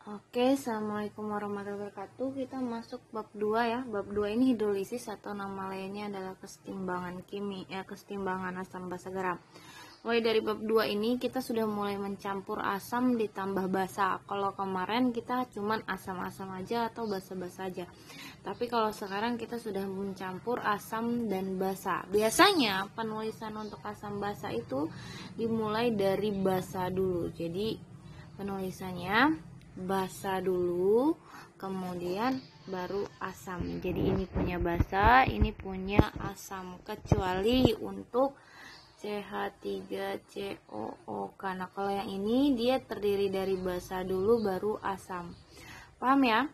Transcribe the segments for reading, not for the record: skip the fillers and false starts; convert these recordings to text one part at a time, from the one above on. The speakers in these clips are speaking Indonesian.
Oke, Assalamualaikum warahmatullahi wabarakatuh. Kita masuk bab 2 ya. Bab 2 ini hidrolisis atau nama lainnya adalah kesetimbangan asam basa garam. Mulai dari bab 2 ini kita sudah mulai mencampur asam ditambah basa. Kalau kemarin kita cuman asam-asam aja atau basa-basa aja. Tapi kalau sekarang kita sudah mencampur asam dan basa. Biasanya penulisan untuk asam basa itu dimulai dari basa dulu. Jadi penulisannya basa dulu, kemudian baru asam. Jadi ini punya basa, ini punya asam, kecuali untuk CH3COO. Karena kalau yang ini dia terdiri dari basa dulu baru asam. Paham ya?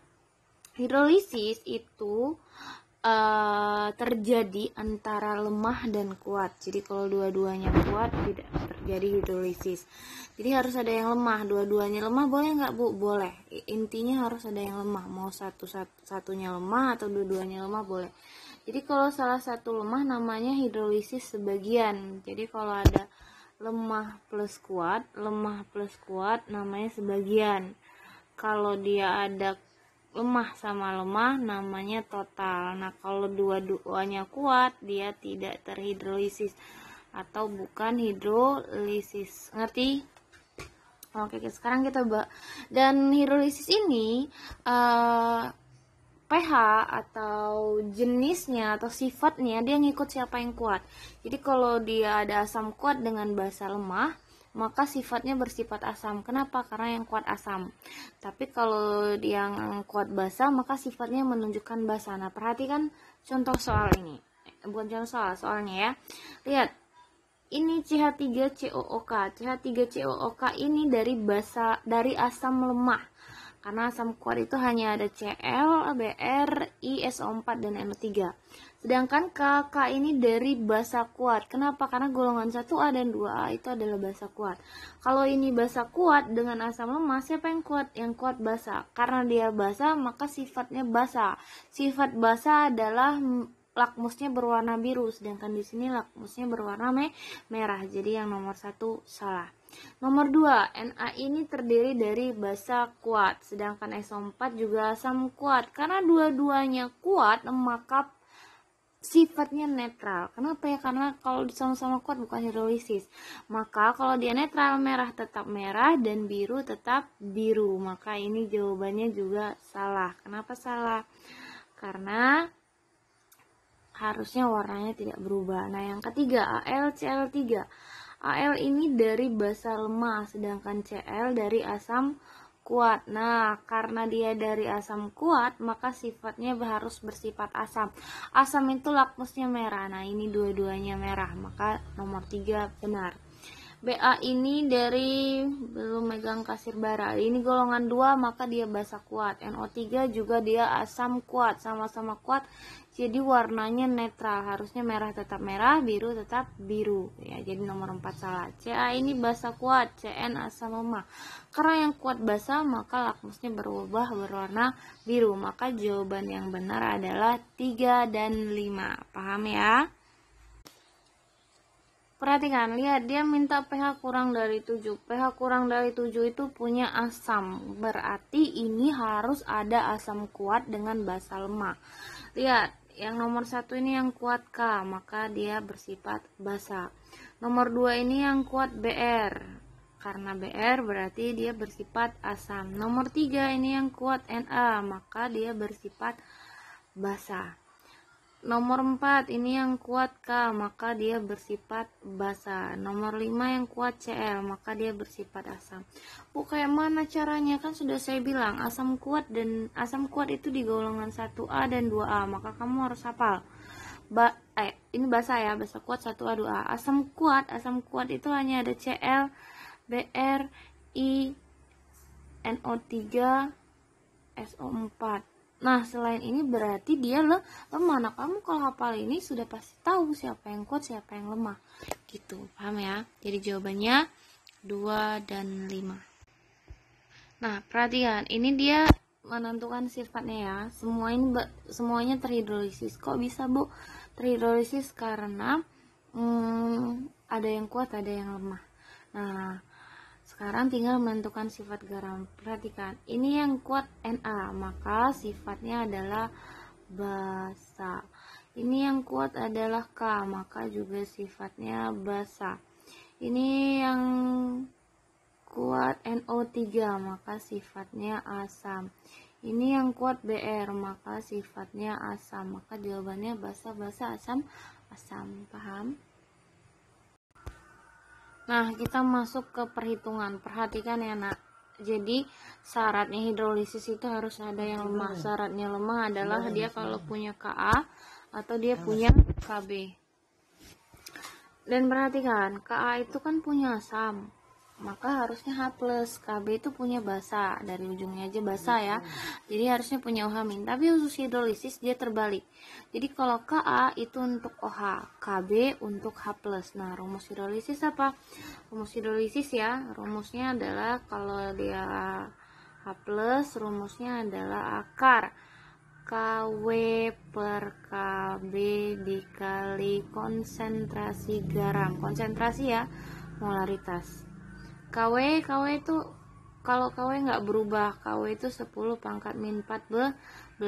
Hidrolisis itu terjadi antara lemah dan kuat. Jadi kalau dua-duanya kuat tidak terjadi hidrolisis. Jadi harus ada yang lemah. Dua-duanya lemah boleh nggak Bu? Boleh. Intinya harus ada yang lemah. Mau satunya lemah atau dua-duanya lemah boleh. Jadi kalau salah satu lemah namanya hidrolisis sebagian. Jadi kalau ada lemah plus kuat namanya sebagian. Kalau dia ada lemah sama lemah namanya total. Nah, kalau dua-duanya kuat dia tidak terhidrolisis atau bukan hidrolisis. Ngerti? Oke, sekarang kita dan hidrolisis ini pH atau jenisnya atau sifatnya dia ngikut siapa yang kuat. Jadi kalau dia ada asam kuat dengan basa lemah, maka sifatnya bersifat asam. Kenapa? Karena yang kuat asam. Tapi kalau yang kuat basa, maka sifatnya menunjukkan basa. Nah, perhatikan contoh soal ini. Bukan contoh soalnya ya. Lihat. Ini CH3COOK. CH3COOK ini dari asam lemah. Karena asam kuat itu hanya ada Cl, Br, I, SO4 dan NO3. Sedangkan KK ini dari basa kuat. Kenapa? Karena golongan 1A dan 2A itu adalah basa kuat. Kalau ini basa kuat dengan asam lemah, siapa yang kuat? Yang kuat basa. Karena dia basa, maka sifatnya basa. Sifat basa adalah lakmusnya berwarna biru, sedangkan di sini lakmusnya berwarna merah. Jadi yang nomor 1 salah. Nomor 2, Na ini terdiri dari basa kuat, sedangkan SO4 juga asam kuat. Karena dua-duanya kuat, maka sifatnya netral. Kenapa ya? Karena kalau sama-sama kuat bukan hidrolisis. Maka kalau dia netral, merah tetap merah dan biru tetap biru. Maka ini jawabannya juga salah. Kenapa salah? Karena harusnya warnanya tidak berubah. Nah, yang ketiga, AlCl3. Al ini dari basa lemah, sedangkan Cl dari asam kuat. Nah, karena dia dari asam kuat, maka sifatnya harus bersifat asam. Asam itu lakmusnya merah. Nah, ini dua-duanya merah, maka nomor 3 benar. Ba ini dari belum megang kasir bara. Ini golongan 2, maka dia basa kuat. NO3 juga dia asam kuat, sama-sama kuat. Jadi warnanya netral, harusnya merah tetap merah, biru tetap biru. Ya, jadi nomor 4 salah. Ca ini basa kuat, Cn asam lemah. Karena yang kuat basa, maka lakmusnya berubah berwarna biru. Maka jawaban yang benar adalah 3 dan 5. Paham ya? Perhatikan, lihat dia minta pH kurang dari 7. pH kurang dari 7 itu punya asam. Berarti ini harus ada asam kuat dengan basa lemah. Lihat. Yang nomor 1 ini yang kuat K, maka dia bersifat basa. Nomor 2 ini yang kuat Br. Karena Br berarti dia bersifat asam. Nomor 3 ini yang kuat Na, maka dia bersifat basa. Nomor 4 ini yang kuat K, maka dia bersifat basa. Nomor 5 yang kuat Cl, maka dia bersifat asam. Bu, kayak mana caranya? Kan sudah saya bilang asam kuat itu di golongan 1A dan 2A, maka kamu harus hafal. Ini basa ya, basa kuat 1A 2A. Asam kuat itu hanya ada Cl, Br, I, NO3, SO4. Nah, selain ini berarti dia lemah. Nah, kamu kalau hafal ini sudah pasti tahu siapa yang kuat, siapa yang lemah. Gitu, paham ya? Jadi jawabannya 2 dan 5. Nah, perhatikan, ini dia menentukan sifatnya ya. Semuanya terhidrolisis. Kok bisa, Bu? Terhidrolisis karena ada yang kuat, ada yang lemah. Nah, Sekarang tinggal menentukan sifat garam. Perhatikan, ini yang kuat Na, maka sifatnya adalah basa. Ini yang kuat adalah K, maka juga sifatnya basa. Ini yang kuat NO3, maka sifatnya asam. Ini yang kuat Br, maka sifatnya asam. Maka jawabannya basa, asam, asam. Paham? Nah, kita masuk ke perhitungan. Perhatikan ya, nak. Jadi, syaratnya hidrolisis itu harus ada yang lemah. Syaratnya lemah adalah dia kalau punya Ka atau dia punya Kb. Dan perhatikan, Ka itu kan punya asam, maka harusnya H+. Kb itu punya basa, dari ujungnya aja basa ya, jadi harusnya punya OH-. Tapi khusus hidrolisis dia terbalik. Jadi kalau Ka itu untuk OH, Kb untuk H+. Nah, rumus hidrolisis apa? Rumus hidrolisis ya, rumusnya adalah kalau dia H+, rumusnya adalah akar Kw per Kb dikali konsentrasi garam. Konsentrasi ya, molaritas. Kw itu kalau Kw nggak berubah, Kw itu 10 pangkat min 14.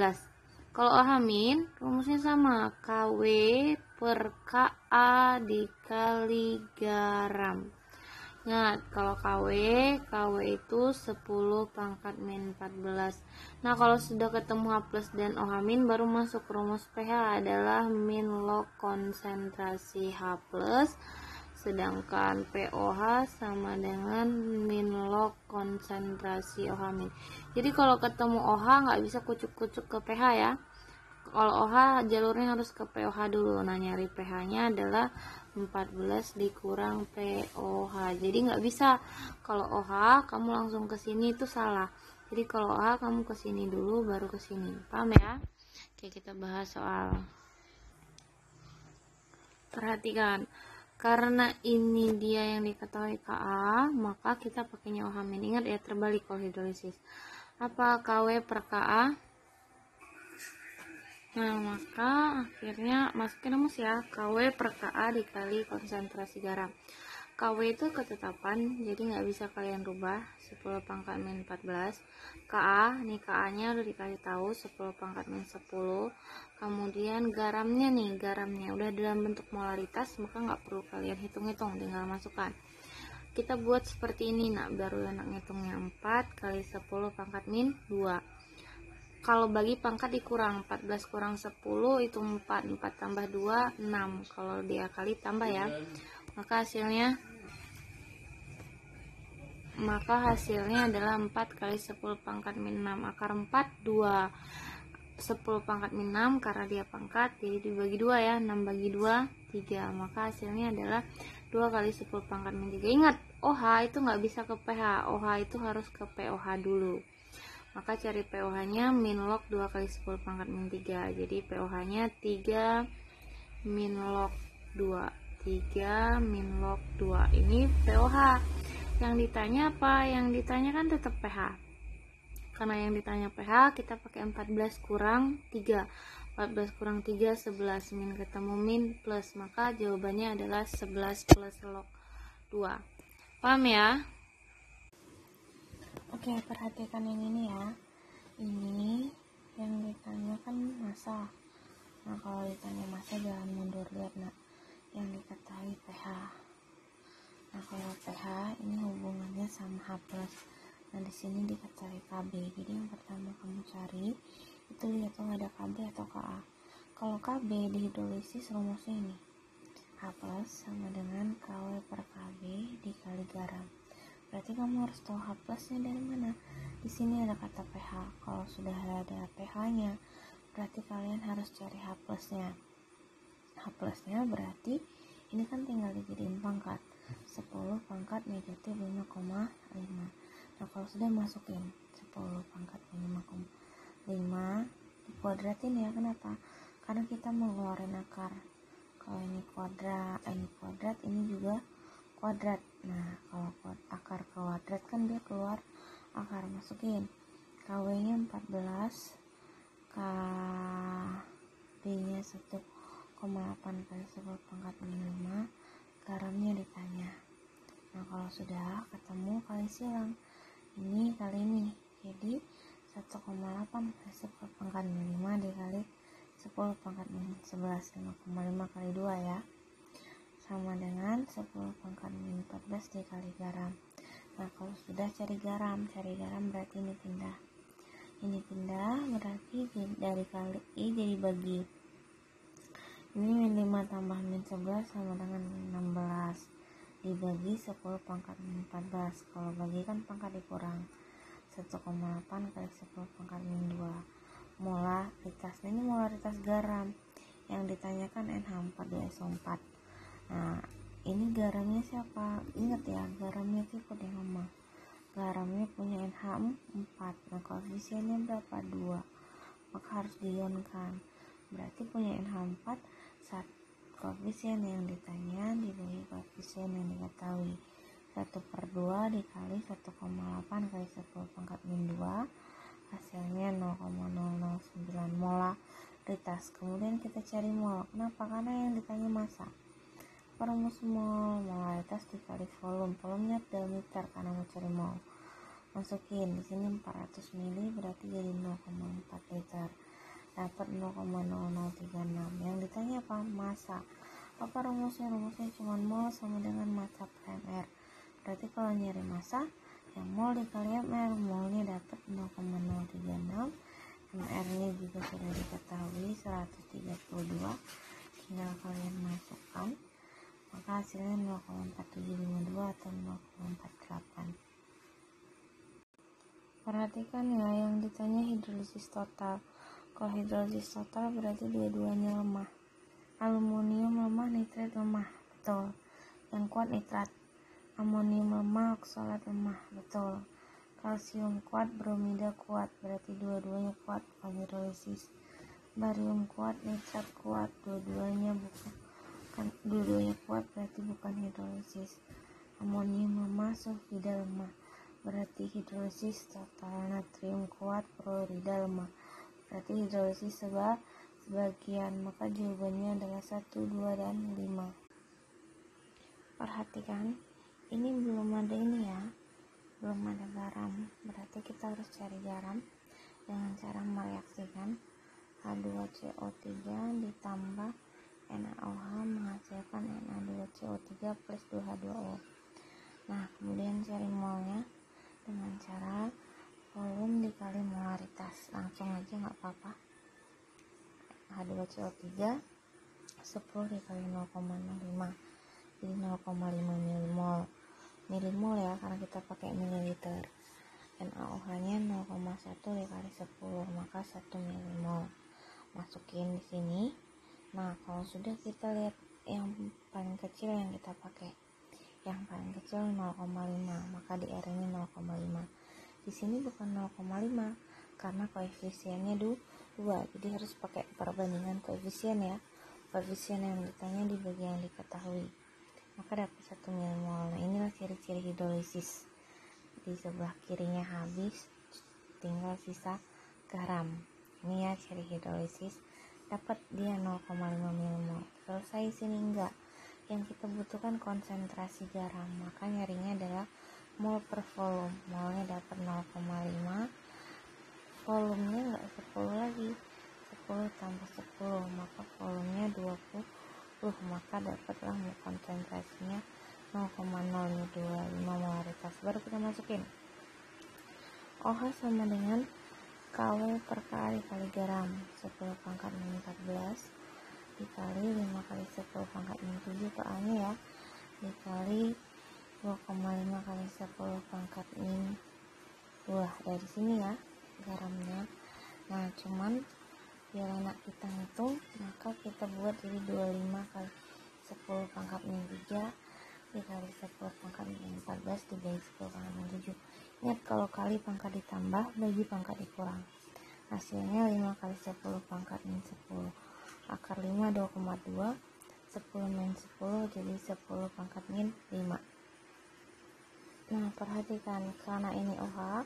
Kalau OH min, rumusnya sama, Kw per Ka dikali garam. Ingat, kalau Kw itu 10 pangkat min 14. Nah, kalau sudah ketemu H+ dan OH min, baru masuk rumus pH adalah min log konsentrasi H+, sedangkan pOH sama dengan min log konsentrasi OH min. Jadi kalau ketemu OH nggak bisa kucuk-kucuk ke pH ya. Kalau OH jalurnya harus ke pOH dulu. Nah, nyari pH-nya adalah 14 dikurang pOH. Jadi nggak bisa kalau OH kamu langsung ke sini, itu salah. Jadi kalau OH kamu ke sini dulu baru ke sini. Paham ya? Oke, kita bahas soal. Perhatikan, karena ini dia yang diketahui Ka, maka kita pakainya OH min. Ingat ya, terbalik kalau hidrolisis. Apa Kw per Ka? Nah, maka akhirnya masukin rumus ya, Kw per Ka dikali konsentrasi garam. Kw itu ketetapan, jadi nggak bisa kalian rubah, 10 pangkat min 14. Ka, nih Ka-nya udah dikasih tahu 10 pangkat min 10. Kemudian garamnya nih, garamnya udah dalam bentuk molaritas, maka nggak perlu kalian hitung-hitung, tinggal masukkan. Kita buat seperti ini, nak, baru enak ngitungnya. 4 kali 10 pangkat min 2. Kalau bagi pangkat dikurang, 14 kurang 10 itu 4, 4 tambah 2, 6. Kalau dia kali tambah ya, maka hasilnya adalah 4 kali 10 pangkat min 6. Akar 4, 2. 10 pangkat min 6 karena dia pangkat, jadi dibagi 2 ya, 6 bagi 2, 3. Maka hasilnya adalah 2 kali 10 pangkat min 3. Ingat, OH itu nggak bisa ke pH, OH itu harus ke pOH dulu. Maka cari pOH-nya min log 2 kali 10 pangkat min 3. Jadi pOH-nya 3 min log 2. 3 min log 2. Ini pOH. Yang ditanya apa? Yang ditanya kan tetap pH. Karena yang ditanya pH, kita pakai 14 kurang 3. 14 kurang 3, 11. Min ketemu min plus. Maka jawabannya adalah 11 plus log 2. Paham ya? Oke, perhatikan yang ini ya. Ini yang ditanya kan massa. Nah, kalau ditanya massa jangan mundur, lihat nak. Yang diketahui pH. Nah, kalau pH ini hubungannya sama H+. Nah, di sini diketahui Kb. Jadi yang pertama kamu cari itu lihat tuh ada Kb atau Ka. Kalau Kb di hidrolisis rumusnya ini. H+ sama dengan Kw per Kb dikali garam. Berarti kamu harus tahu H+-nya dari mana. Di sini ada kata pH. Kalau sudah ada pH-nya, berarti kalian harus cari H+-nya. H+-nya berarti ini kan tinggal dijadiin pangkat. 10 pangkat negatif 5,5. Nah, kalau sudah masukin 10 pangkat 5,5 dikuadratin ya. Kenapa? Karena kita mau ngeluarin akar. Kalau ini kuadrat, ini juga kuadrat. Nah, kalau akar kuadrat kan dia keluar akar, masukin Kw nya 14, Kb nya 1,8 kali 10 pangkat min 5, garamnya ditanya. Nah kalau sudah ketemu kali silang, ini kali ini, jadi 1,8 kali 10 pangkat min 5 dikali 10 pangkat min 11, 5,5 kali 2 ya, sama dengan 10 pangkat min 14 dikali garam. Nah kalau sudah cari garam berarti ini pindah berarti dari kali I jadi bagi. Ini min 5 tambah min 11 sama dengan min 16 dibagi 10 pangkat min 14. Kalau bagi kan pangkat dikurang, 1,8 kali 10 pangkat min 2 molaritas. Ini molaritas garam yang ditanyakan NH4 2SO4. Nah ini garamnya siapa? Ingat ya, garamnya tipe yang lemah, garamnya punya NH4. Nah koefisiennya berapa? 2, maka harus diionkan, berarti punya NH4 saat koefisien yang ditanya dibagi koefisien yang diketahui, 1/2 dikali 1,8 kali 10 pangkat min 2, hasilnya 0,009 molaritas. Kemudian kita cari mol. Kenapa? Karena yang ditanya massa. Rumus mol, molaritas dikali volumenya dalam liter karena mau cari mol. Masukin di sini 400 ml berarti jadi 0,4 liter. Dapat 0,0036. Yang ditanya apa? Massa. Apa rumusnya? Rumusnya cuma mol sama dengan massa per mr. Berarti kalau nyari massa, yang mol dikali mr, molnya dapat 0,036. mr-nya juga sudah diketahui 132. Tinggal kalian masukkan, maka hasilnya 0,4752 atau 0,48. Perhatikan ya, yang ditanya hidrolisis total. Kalau hidrolisis total berarti dua-duanya lemah. Aluminium lemah, nitrat lemah, betul. Yang kuat nitrat. Amonium lemah, oksalat lemah, betul. Kalsium kuat, bromida kuat, berarti dua-duanya kuat kalau hidrolisis. Barium kuat, nitrat kuat, dua-duanya kuat, berarti bukan hidrolisis. Amonium lemah, sulfida lemah, berarti hidrolisis total. Natrium kuat, klorida lemah, berarti hidrolisis sebagian, maka jawabannya adalah 1, 2, dan 5. Perhatikan, ini belum ada ini ya, belum ada garam, berarti kita harus cari garam dengan cara mereaksikan H2CO3 ditambah NaOH menghasilkan Na2CO3 plus 2H2O. Nah kemudian cari molnya dengan cara volume dikali molaritas, langsung aja nggak apa-apa. H2CO3 10 dikali 0,05 jadi 0,5 milimol ya, karena kita pakai mililiter. NaOH nya 0,1 dikali 10, maka 1 milimol. Masukin di sini. Nah kalau sudah, kita lihat yang paling kecil yang kita pakai, yang paling kecil 0,5, maka di R nya 0,5. Di sini bukan 0,5 karena koefisiennya 2, jadi harus pakai perbandingan koefisien ya. Koefisien yang ditanya dibagi yang diketahui, maka dapat 1 milimol. Nah inilah ciri-ciri hidrolisis. Di sebelah kirinya habis, tinggal sisa garam. Ini ya ciri hidrolisis, dapat dia 0,5 milimol. Selesai sini enggak. Yang kita butuhkan konsentrasi garam, maka nyarinya adalah mol per volume. Molnya dapat 0,5, volumenya enggak 10 lagi, 10 tambah 10, maka volumenya 20, maka dapatlah konsentrasinya 0,025 molaritas. Baru kita masukin OH sama dengan KW per kali garam, 10 pangkat min 14 dikali 5 kali 10 pangkat min 7 ke A nya ya, dikali 2,5 kali 10 pangkat min 2. Dari sini ya garamnya. Nah cuman biar enak kita hitung, maka kita buat jadi 25 kali 10 pangkat min 3 dikali 10 pangkat min 14 dibagi 10 pangkat min 7. Ingat kalau kali pangkat ditambah, bagi pangkat dikurang. Hasilnya 5 kali 10 pangkat min 10. Akar 5 2,2, 10 min 10 jadi 10 pangkat min 5. Nah perhatikan, karena ini OH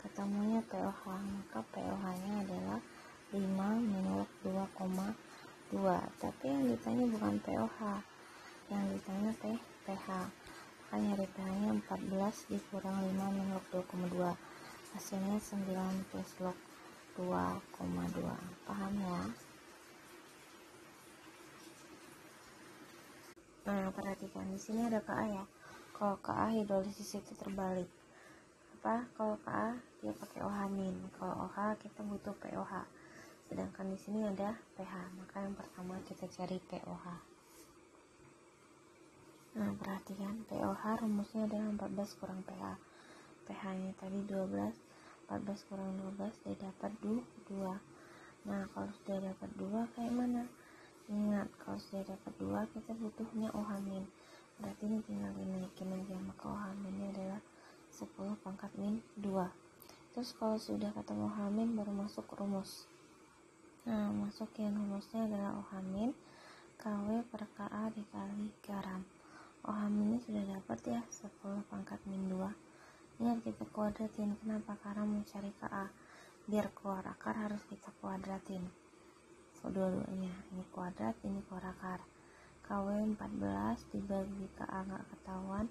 ketemunya POH, maka POH nya adalah 5 minus 2,2. Tapi yang ditanya bukan POH, yang ditanya pH. maka nyari pH-nya 14 dikurang 5 min log 2,2, hasilnya 9 plus log 2,2. Paham ya? Nah, perhatikan di sini ada Ka ya. Kalau Ka hidrolisis itu terbalik. Kalau Ka dia pakai OH-, kalau OH kita butuh POH. Sedangkan di sini ada pH, maka yang pertama kita cari POH. Nah, perhatikan POH rumusnya adalah 14 kurang pH. pH-nya tadi 12, 14 kurang 12 dia dapat 2. Nah, kalau sudah dapat 2 kayak mana? Ingat, kalau sudah dapat 2 kita butuhnya OH-, berarti ini tinggal dinaikin aja, maka OH-nya adalah 10 pangkat min 2. Terus kalau sudah ketemu OH- baru masuk rumus. Nah, masukin rumusnya adalah OH- KW per Ka dikali garam. OH- ini sudah dapat ya, 10 pangkat min 2. Ingat kita kuadratin. Kenapa? Karena mau cari Ka. Biar keluar akar harus kita kuadratin. Dua-duanya, ini kuadrat, ini keluar akar. KW 14 dibagi Ka nggak ketahuan.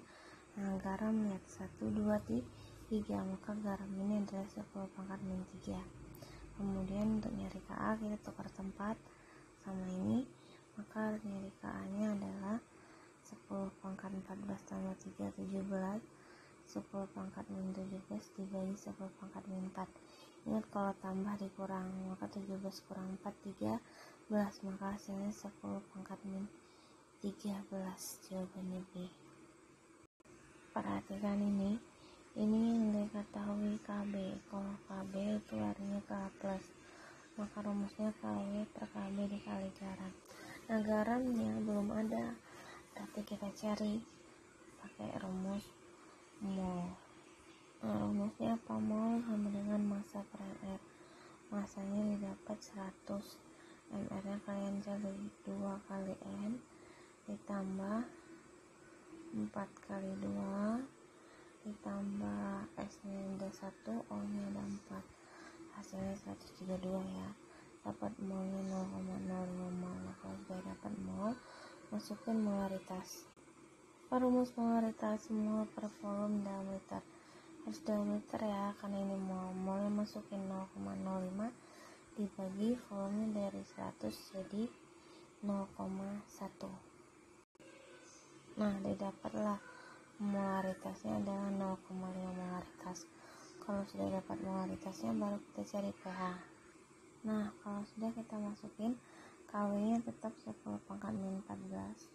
Nah, garam lihat 1, 2, 3, maka garam ini adalah 10 pangkat min 3. Kemudian untuk nyari Ka kita tukar tempat sama ini, maka nyari Ka nya adalah 10 pangkat 14 tambah 3, 17. 10 pangkat min 17 dibagi 10 pangkat min 4. Ingat kalau tambah dikurang, maka 17 kurang 4, 13, maka hasilnya 10 pangkat min 13. Jawabannya B. Perhatikan ini yang diketahui KB. Kalau KB itu larinya ke A+, maka rumusnya KW per KB dikali garam. Nah, garamnya belum ada, berarti kita cari pakai rumus mol. Nah, rumusnya apa? Mol sama dengan massa per mr. Masanya didapat 100, mr nya kalian cari 2 kali n ditambah 4 kali 2 ditambah s nya ada 1, o nya ada 4, hasilnya 132 ya. Dapat molnya 0,05 mol. Nah, kalau sudah dapat mol, masukin molaritas. Rumus molaritas mol per volume dalam liter. Harus dalam liter ya, karena ini molnya masukin 0,05 dibagi volumenya dari 100 jadi 0,1. Nah, didapatlah molaritasnya adalah 0,5 molaritas. Kalau sudah dapat molaritasnya baru kita cari pH. Nah, kalau sudah kita masukin, KW nya tetap 10 pangkat min 14,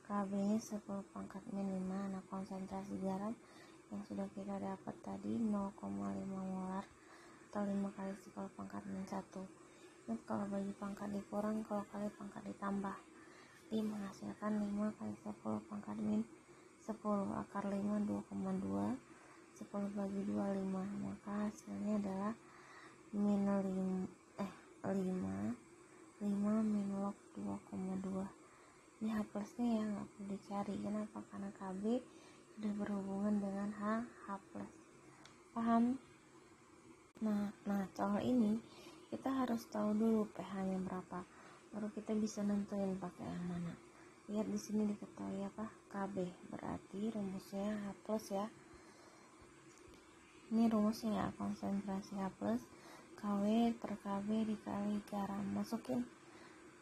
KB nya 10 pangkat min 5. Nah, konsentrasi garam yang sudah kita dapat tadi 0,5 molar atau 5 kali 10 pangkat min 1. Nah, kalau bagi pangkat dikurang, kalau kali pangkat ditambah, ini menghasilkan 5 kali 10 pangkat min 10. Akar 5 2,2, 10 bagi 2 5, maka hasilnya adalah min 5 min log 2,2. Ini H plusnya ya, nggak perlu dicari. Kenapa? Karena KB sudah berhubungan dengan H plus. Paham? Nah, soal ini kita harus tahu dulu pH-nya berapa, baru kita bisa nentuin pakai yang mana. Lihat di sini diketahui apa? KB, berarti rumusnya H plus ya. Ini rumusnya ya, konsentrasi H plus KW per KB dikali garam. Masukin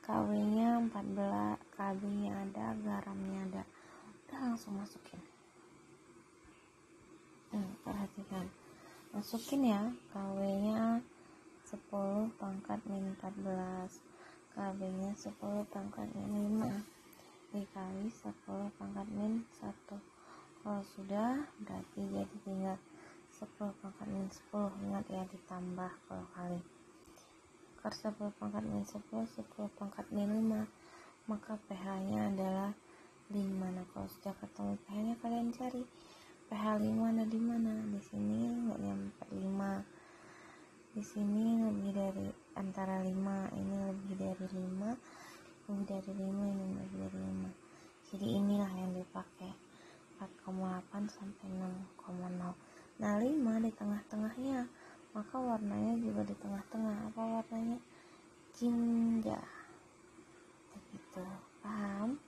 KW nya 14, KB nya ada, garamnya ada, udah langsung masukin. Perhatikan, masukin ya, KW nya 10 pangkat min 14, KB nya 10 pangkat min 5 dikali 10 pangkat min 1. Kalau sudah, berarti jadi tinggal 10 pangkat min 10. Ingat ya, ditambah kalau kali. Akar 10 pangkat min 10, 10 pangkat min 5, maka pH nya adalah 5. Nah, kalau sudah ketemu pH nya kalian cari pH 5 ada di mana. Di sini nggak nyampe 5, di sini lebih dari antara 5, ini lebih dari 5, lebih dari 5, ini lebih dari 5. Jadi inilah yang dipakai, 4,8 sampai 6,0. Nah, 5 di tengah-tengahnya, maka warnanya juga di tengah-tengah. Apa warnanya? Jingga. Begitu. Paham?